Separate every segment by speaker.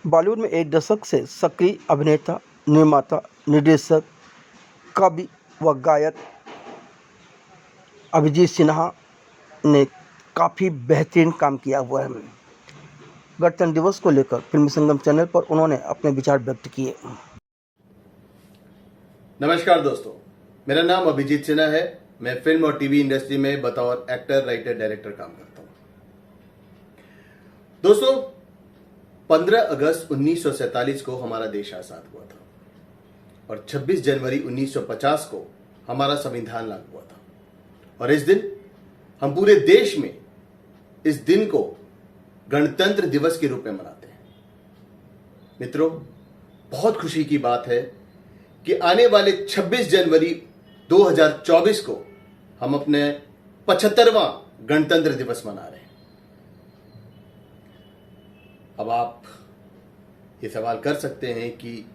Speaker 1: बॉलीवुड में एक दशक से सक्रिय अभिनेता, निर्माता, निर्देशक, कवि व गायक अभिजीत सिन्हा ने काफ़ी बेहतरीन काम किया हुआ है। गणतंत्र दिवस को लेकर फिल्मी संगम चैनल पर उन्होंने अपने विचार व्यक्त किए।
Speaker 2: नमस्कार दोस्तों, मेरा नाम अभिजीत सिन्हा है। मैं फिल्म और टीवी इंडस्ट्री में बतौर एक्टर, राइटर, डायरेक्टर काम करता हूं। दोस्तों, 15 अगस्त 1947 को हमारा देश आजाद हुआ था और 26 जनवरी 1950 को हमारा संविधान लागू हुआ था। और इस दिन हम पूरे देश में इस दिन को गणतंत्र दिवस के रूप में मनाते हैं। मित्रों, बहुत खुशी की बात है कि आने वाले 26 जनवरी 2024 को हम अपने 75वां गणतंत्र दिवस मना रहे हैं। अब आप ये सवाल कर सकते हैं कि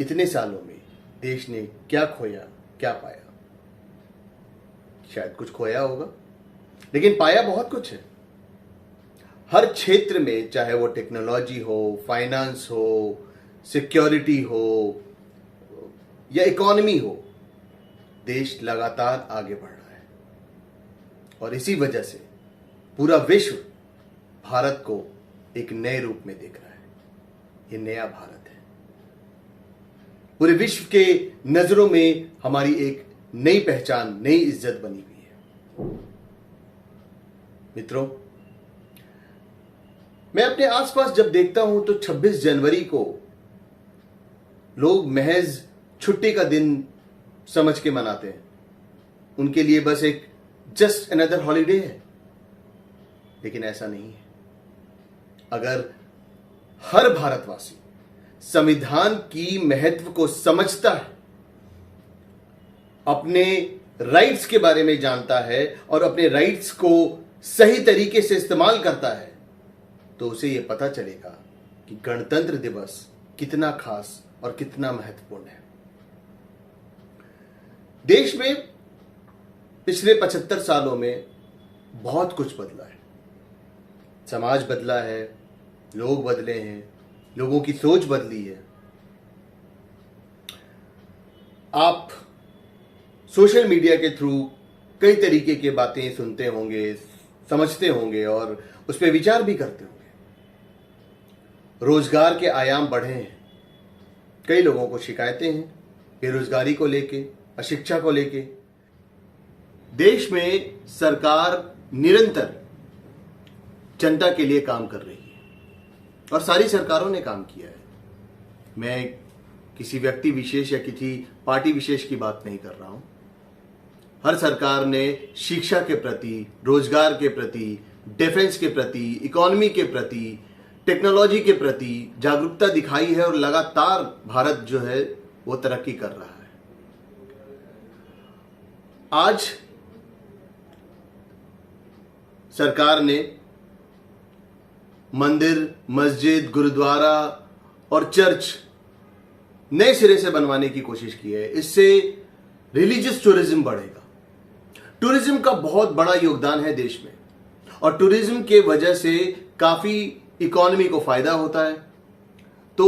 Speaker 2: इतने सालों में देश ने क्या खोया, क्या पाया। शायद कुछ खोया होगा, लेकिन पाया बहुत कुछ है। हर क्षेत्र में, चाहे वो टेक्नोलॉजी हो, फाइनेंस हो, सिक्योरिटी हो या इकोनॉमी हो, देश लगातार आगे बढ़ रहा है। और इसी वजह से पूरा विश्व भारत को एक नए रूप में देख रहा है। ये नया भारत है। पूरे विश्व के नजरों में हमारी एक नई पहचान, नई इज्जत बनी हुई है। मित्रों, मैं अपने आसपास जब देखता हूं तो 26 जनवरी को लोग महज छुट्टी का दिन समझ के मनाते हैं। उनके लिए बस एक जस्ट अनदर हॉलीडे है। लेकिन ऐसा नहीं है। अगर हर भारतवासी संविधान की महत्व को समझता है, अपने राइट्स के बारे में जानता है और अपने राइट्स को सही तरीके से इस्तेमाल करता है, तो उसे यह पता चलेगा कि गणतंत्र दिवस कितना खास और कितना महत्वपूर्ण है। देश में पिछले 75 सालों में बहुत कुछ बदला है। समाज बदला है, लोग बदले हैं, लोगों की सोच बदली है। आप सोशल मीडिया के थ्रू कई तरीके की बातें सुनते होंगे, समझते होंगे और उस पर विचार भी करते होंगे। रोजगार के आयाम बढ़े हैं। कई लोगों को शिकायतें हैं बेरोजगारी को लेके, अशिक्षा को लेके। देश में सरकार निरंतर जनता के लिए काम कर रही है और सारी सरकारों ने काम किया है। मैं किसी व्यक्ति विशेष या किसी पार्टी विशेष की बात नहीं कर रहा हूं। हर सरकार ने शिक्षा के प्रति, रोजगार के प्रति, डिफेंस के प्रति, इकोनॉमी के प्रति, टेक्नोलॉजी के प्रति जागरूकता दिखाई है और लगातार भारत जो है वो तरक्की कर रहा है। आज सरकार ने मंदिर, मस्जिद, गुरुद्वारा और चर्च नए सिरे से बनवाने की कोशिश की है। इससे रिलीजियस टूरिज्म बढ़ेगा। टूरिज्म का बहुत बड़ा योगदान है देश में और टूरिज्म के वजह से काफी इकोनॉमी को फायदा होता है। तो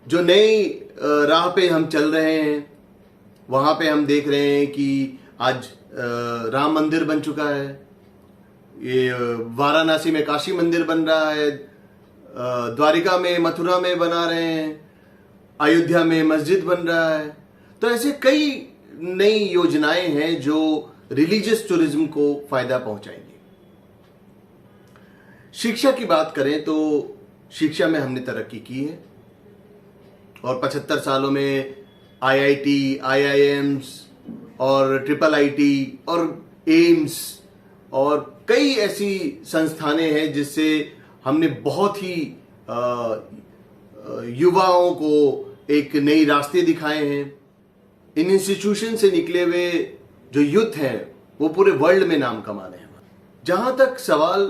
Speaker 2: जो नई राह पे हम चल रहे हैं, वहां पे हम देख रहे हैं कि आज राम मंदिर बन चुका है। ये वाराणसी में काशी मंदिर बन रहा है, द्वारिका में, मथुरा में बना रहे हैं, अयोध्या में मस्जिद बन रहा है। तो ऐसे कई नई योजनाएं हैं जो रिलीजियस टूरिज्म को फायदा पहुंचाएंगी। शिक्षा की बात करें तो शिक्षा में हमने तरक्की की है और 75 सालों में आईआईटी, आईआईएम्स और IIIT और एम्स और कई ऐसी संस्थानें हैं जिससे हमने बहुत ही युवाओं को एक नई रास्ते दिखाए हैं। इन इंस्टीट्यूशन से निकले हुए जो यूथ हैं वो पूरे वर्ल्ड में नाम कमा रहे हैं। जहां तक सवाल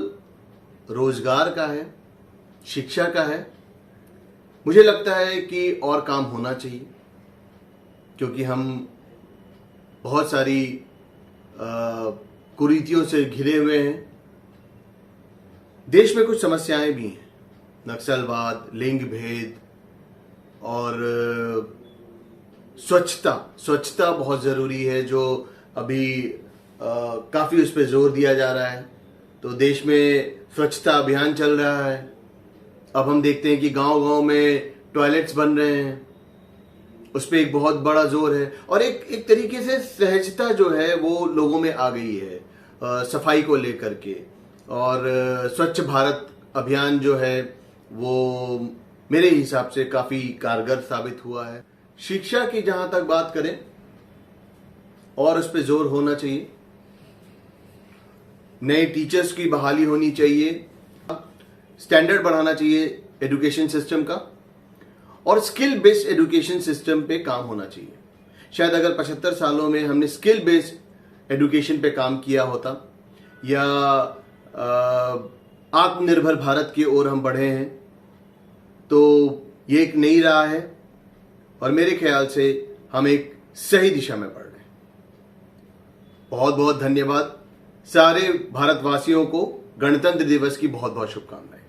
Speaker 2: रोजगार का है, शिक्षा का है, मुझे लगता है कि और काम होना चाहिए, क्योंकि हम बहुत सारी कुरीतियों से घिरे हुए हैं। देश में कुछ समस्याएं भी हैं, नक्सलवाद, लिंग भेद और स्वच्छता बहुत ज़रूरी है, जो अभी काफ़ी उस पर जोर दिया जा रहा है। तो देश में स्वच्छता अभियान चल रहा है। अब हम देखते हैं कि गांव-गांव में टॉयलेट्स बन रहे हैं, उस पर एक बहुत बड़ा जोर है। और एक तरीके से सहजता जो है वो लोगों में आ गई है सफाई को लेकर के। और स्वच्छ भारत अभियान जो है वो मेरे हिसाब से काफ़ी कारगर साबित हुआ है। शिक्षा की जहां तक बात करें, और उस पर जोर होना चाहिए। नए टीचर्स की बहाली होनी चाहिए, स्टैंडर्ड बढ़ाना चाहिए एजुकेशन सिस्टम का, और स्किल बेस्ड एजुकेशन सिस्टम पे काम होना चाहिए। शायद अगर 75 सालों में हमने स्किल बेस्ड एजुकेशन पे काम किया होता, या आत्मनिर्भर भारत की ओर हम बढ़े हैं, तो ये एक नई राह है और मेरे ख्याल से हम एक सही दिशा में बढ़ रहे हैं। बहुत बहुत धन्यवाद। सारे भारतवासियों को गणतंत्र दिवस की बहुत बहुत शुभकामनाएं।